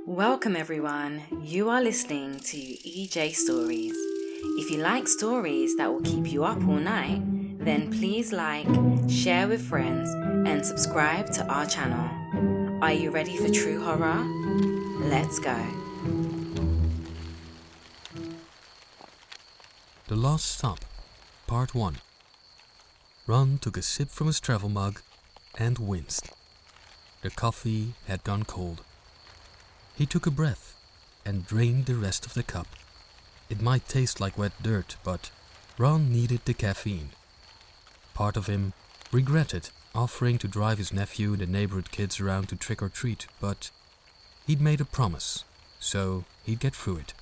Welcome everyone, you are listening to EJ Stories. If you like stories that will keep you up all night, then please like, share with friends and subscribe to our channel. Are you ready for true horror? Let's go. The Last Stop, Part 1. Ron took a sip from his travel mug and winced. The coffee had gone cold. He took a breath and drained the rest of the cup. It might taste like wet dirt, but Ron needed the caffeine. Part of him regretted offering to drive his nephew and the neighborhood kids around to trick or treat, but he'd made a promise, so he'd get through it.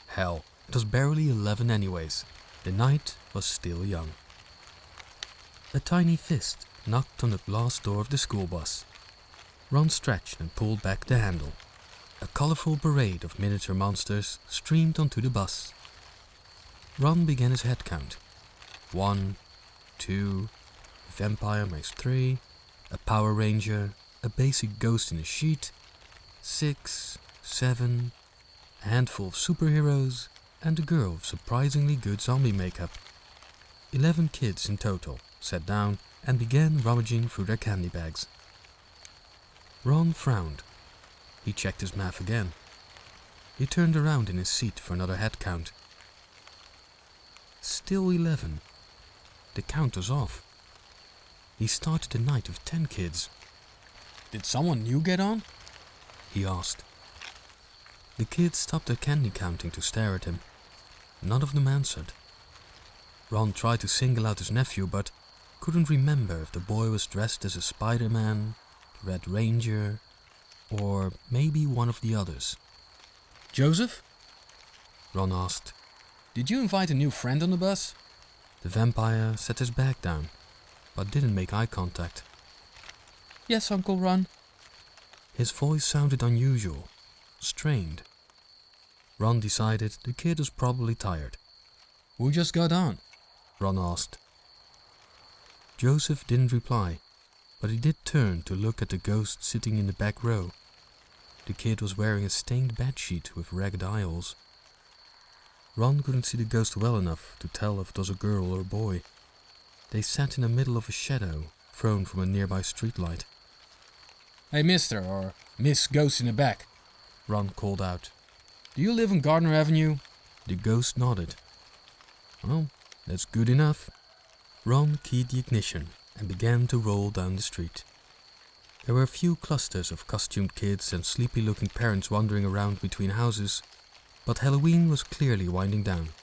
Hell, it was barely 11 anyways. The night was still young. A tiny fist knocked on the glass door of the school bus. Ron stretched and pulled back the handle. A colorful parade of miniature monsters streamed onto the bus. Ron began his head count. 1, 2, vampire makes 3, a Power Ranger, a basic ghost in a sheet, 6, 7, a handful of superheroes, and a girl with surprisingly good zombie makeup. 11 kids in total sat down and began rummaging through their candy bags. Ron frowned. He checked his math again. He turned around in his seat for another head count. Still 11. The count was off. He started a night of 10 kids. "Did someone new get on?" he asked. The kids stopped their candy counting to stare at him. None of them answered. Ron tried to single out his nephew, but couldn't remember if the boy was dressed as a Spider-Man, Red Ranger, or maybe one of the others. "Joseph?" Ron asked. "Did you invite a new friend on the bus?" The vampire set his bag down, but didn't make eye contact. "Yes, Uncle Ron." His voice sounded unusual, strained. Ron decided the kid was probably tired. "Who just got on?" Ron asked. Joseph didn't reply, but he did turn to look at the ghost sitting in the back row. The kid was wearing a stained bedsheet with ragged aisles. Ron couldn't see the ghost well enough to tell if it was a girl or a boy. They sat in the middle of a shadow thrown from a nearby streetlight. "Hey, Mr. or Miss Ghost in the back," Ron called out. "Do you live on Gardner Avenue?" The ghost nodded. "Well, that's good enough." Ron keyed the ignition and began to roll down the street. There were a few clusters of costumed kids and sleepy-looking parents wandering around between houses, but Halloween was clearly winding down.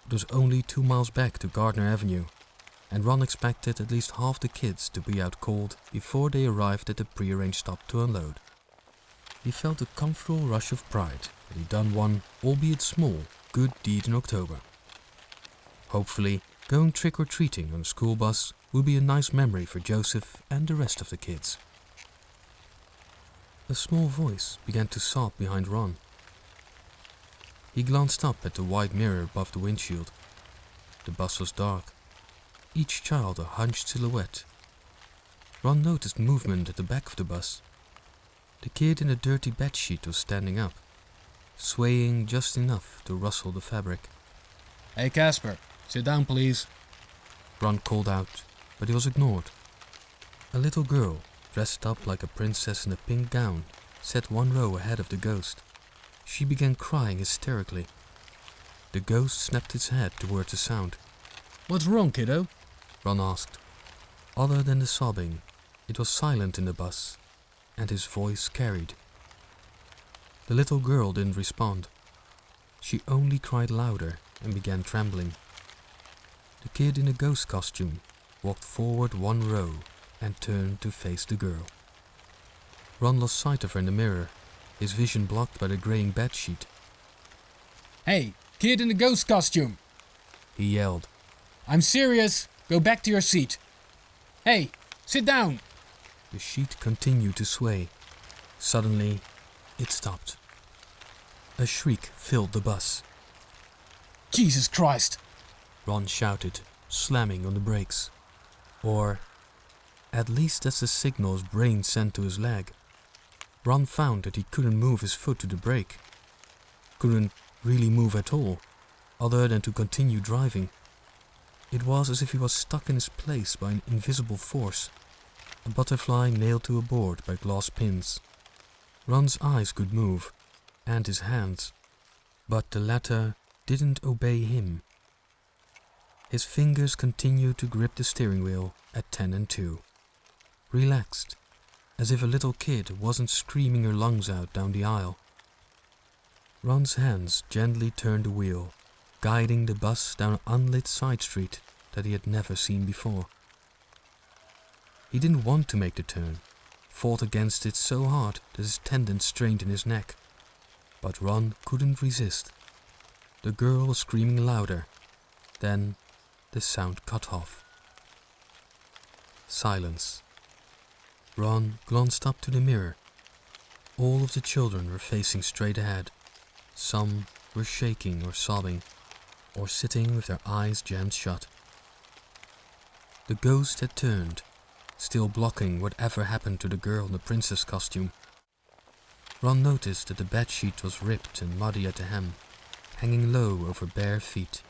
It was only 2 miles back to Gardner Avenue, and Ron expected at least half the kids to be out cold before they arrived at the prearranged stop to unload. He felt a comfortable rush of pride that he'd done one, albeit small, good deed in October. Hopefully, going trick-or-treating on a school bus would be a nice memory for Joseph and the rest of the kids. A small voice began to sob behind Ron. He glanced up at the wide mirror above the windshield. The bus was dark, each child a hunched silhouette. Ron noticed movement at the back of the bus. The kid in the dirty bedsheet was standing up, swaying just enough to rustle the fabric. "Hey Casper, sit down please," Ron called out, but he was ignored. A little girl, dressed up like a princess in a pink gown, sat one row ahead of the ghost. She began crying hysterically. The ghost snapped its head towards the sound. "What's wrong, kiddo?" Ron asked. Other than the sobbing, it was silent in the bus, and his voice carried. The little girl didn't respond. She only cried louder and began trembling. The kid in a ghost costume walked forward 1 row and turned to face the girl. Ron lost sight of her in the mirror, his vision blocked by the graying bedsheet. "Hey, kid in the ghost costume!" he yelled. "I'm serious! Go back to your seat! Hey, sit down!" The sheet continued to sway. Suddenly, it stopped. A shriek filled the bus. "Jesus Christ!" Ron shouted, slamming on the brakes. Or, at least that's the signal his brain sent to his leg. Ron found that he couldn't move his foot to the brake. Couldn't really move at all, other than to continue driving. It was as if he was stuck in his place by an invisible force, a butterfly nailed to a board by glass pins. Ron's eyes could move, and his hands, but the latter didn't obey him. His fingers continued to grip the steering wheel at 10 and 2, relaxed, as if a little kid wasn't screaming her lungs out down the aisle. Ron's hands gently turned the wheel, guiding the bus down an unlit side street that he had never seen before. He didn't want to make the turn, fought against it so hard that his tendons strained in his neck. But Ron couldn't resist. The girl was screaming louder. Then the sound cut off. Silence. Ron glanced up to the mirror. All of the children were facing straight ahead. Some were shaking or sobbing, or sitting with their eyes jammed shut. The ghost had turned, still blocking whatever happened to the girl in the princess costume. Ron noticed that the bedsheet was ripped and muddy at the hem, hanging low over bare feet.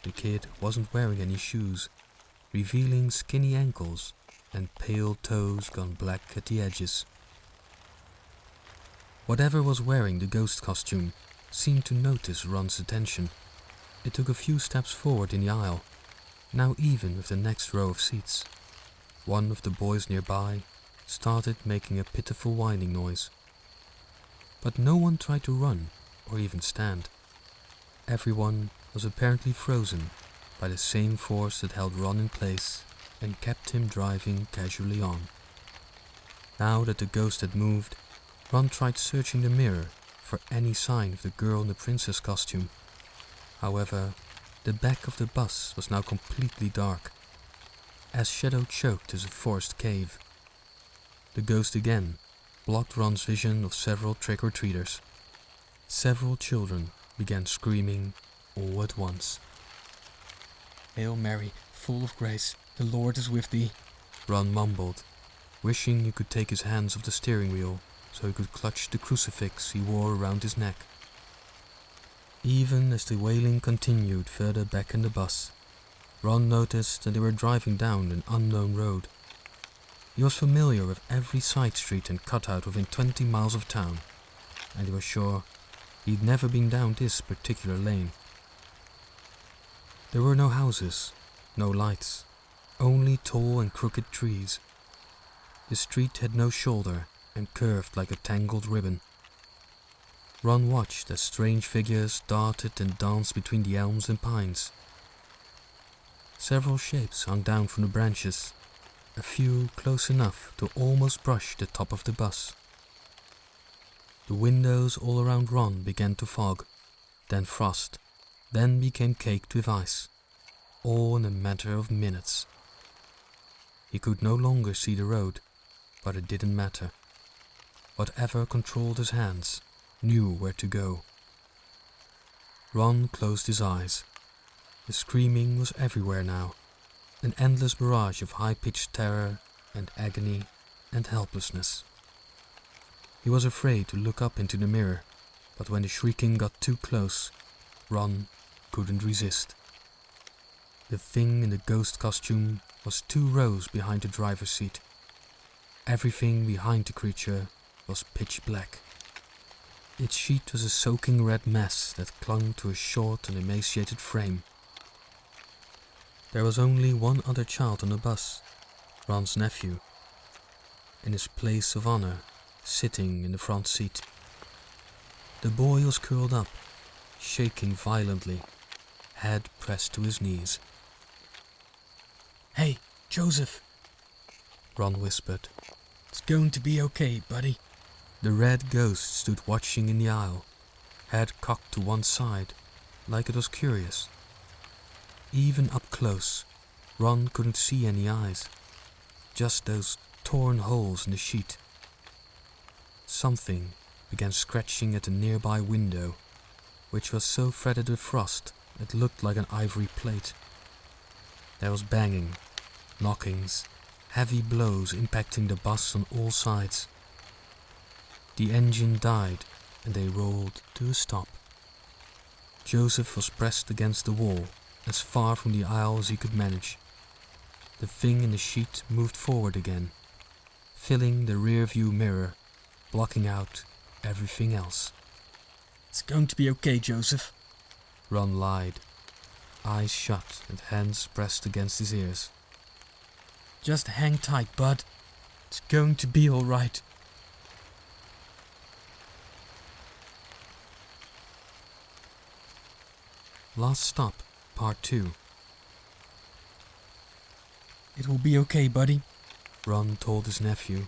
The kid wasn't wearing any shoes, revealing skinny ankles and pale toes gone black at the edges. Whatever was wearing the ghost costume seemed to notice Ron's attention. It took a few steps forward in the aisle, now even with the next row of seats. One of the boys nearby started making a pitiful whining noise. But no one tried to run or even stand. Everyone was apparently frozen by the same force that held Ron in place and kept him driving casually on. Now that the ghost had moved, Ron tried searching the mirror for any sign of the girl in the princess costume. However, the back of the bus was now completely dark, as shadow choked as a forest cave. The ghost again blocked Ron's vision of several trick-or-treaters. Several children began screaming all at once. "Hail Mary, full of grace, the Lord is with thee," Ron mumbled, wishing he could take his hands off the steering wheel so he could clutch the crucifix he wore around his neck. Even as the wailing continued further back in the bus, Ron noticed that they were driving down an unknown road. He was familiar with every side street and cutout within 20 miles of town, and he was sure he'd never been down this particular lane. There were no houses, no lights, only tall and crooked trees. The street had no shoulder and curved like a tangled ribbon. Ron watched as strange figures darted and danced between the elms and pines. Several shapes hung down from the branches, a few close enough to almost brush the top of the bus. The windows all around Ron began to fog, then frost, then became caked with ice, all in a matter of minutes. He could no longer see the road, but it didn't matter. Whatever controlled his hands knew where to go. Ron closed his eyes. The screaming was everywhere now, an endless barrage of high-pitched terror and agony and helplessness. He was afraid to look up into the mirror, but when the shrieking got too close, Ron couldn't resist. The thing in the ghost costume was 2 rows behind the driver's seat. Everything behind the creature was pitch black. Its sheet was a soaking red mess that clung to a short and emaciated frame. There was only one other child on the bus, Ron's nephew, in his place of honor, sitting in the front seat. The boy was curled up, shaking violently, head pressed to his knees. "Hey, Joseph," Ron whispered. "it's going to be okay, buddy." The red ghost stood watching in the aisle, head cocked to one side, like it was curious. Even up close, Ron couldn't see any eyes, just those torn holes in the sheet. Something began scratching at a nearby window, which was so fretted with frost it looked like an ivory plate. There was banging, knockings, heavy blows impacting the bus on all sides. The engine died and they rolled to a stop. Joseph was pressed against the wall, as far from the aisle as he could manage. The thing in the sheet moved forward again, filling the rear-view mirror, blocking out everything else. It's going to be okay, Joseph. Ron lied, eyes shut and hands pressed against his ears. Just hang tight, bud. It's going to be all right. Last stop, part 2. It will be okay, buddy. Ron told his nephew.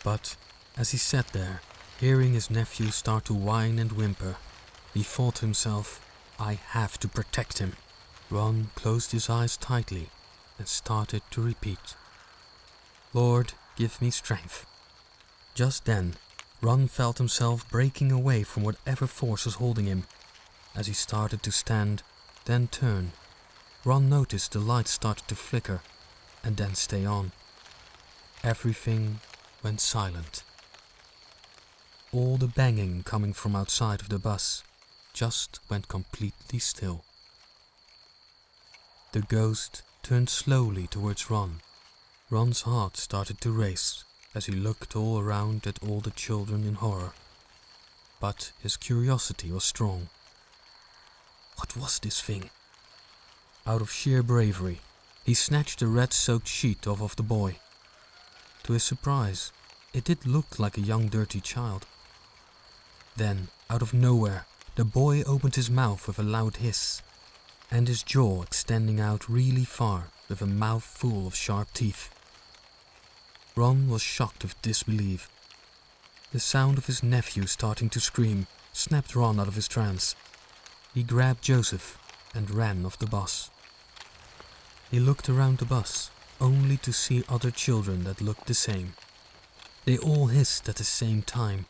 But as he sat there, hearing his nephew start to whine and whimper, he thought to himself, I have to protect him. Ron closed his eyes tightly and started to repeat, Lord, give me strength. Just then, Ron felt himself breaking away from whatever force was holding him. As he started to stand, then turn, Ron noticed the lights started to flicker and then stay on. Everything went silent. All the banging coming from outside of the bus just went completely still. The ghost turned slowly towards Ron. Ron's heart started to race as he looked all around at all the children in horror. But his curiosity was strong. What was this thing? Out of sheer bravery, he snatched the red-soaked sheet off of the boy. To his surprise, it did look like a young dirty child. Then, out of nowhere, the boy opened his mouth with a loud hiss, and his jaw extending out really far with a mouth full of sharp teeth. Ron was shocked with disbelief. The sound of his nephew starting to scream snapped Ron out of his trance. He grabbed Joseph and ran off the bus. He looked around the bus, only to see other children that looked the same. They all hissed at the same time,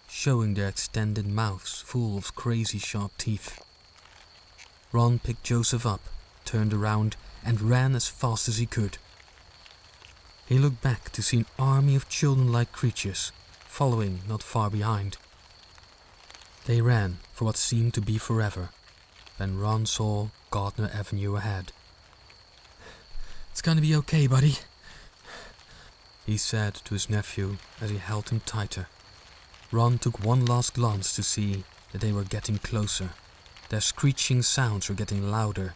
showing their extended mouths full of crazy sharp teeth. Ron picked Joseph up, turned around, and ran as fast as he could. He looked back to see an army of children-like creatures following not far behind. They ran for what seemed to be forever, when Ron saw Gardner Avenue ahead. It's gonna be okay, buddy, he said to his nephew as he held him tighter. Ron took one last glance to see that they were getting closer. Their screeching sounds were getting louder.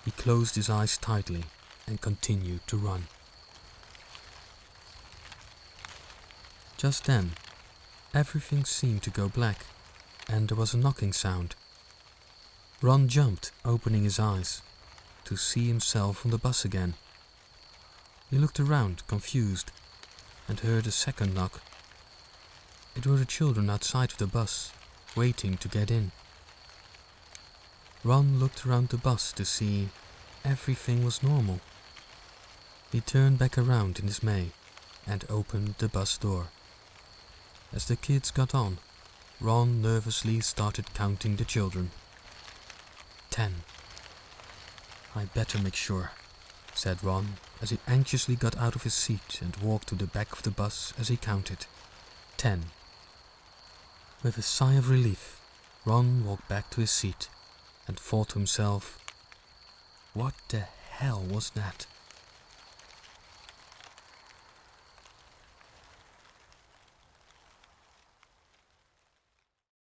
He closed his eyes tightly and continued to run. Just then, everything seemed to go black, and there was a knocking sound. Ron jumped, opening his eyes, to see himself on the bus again. He looked around, confused, and heard a second knock. It were the children outside of the bus, waiting to get in. Ron looked around the bus to see everything was normal. He turned back around in dismay and opened the bus door. As the kids got on, Ron nervously started counting the children. 10. I better make sure, said Ron, as he anxiously got out of his seat and walked to the back of the bus as he counted. 10. With a sigh of relief, Ron walked back to his seat and thought to himself, what the hell was that?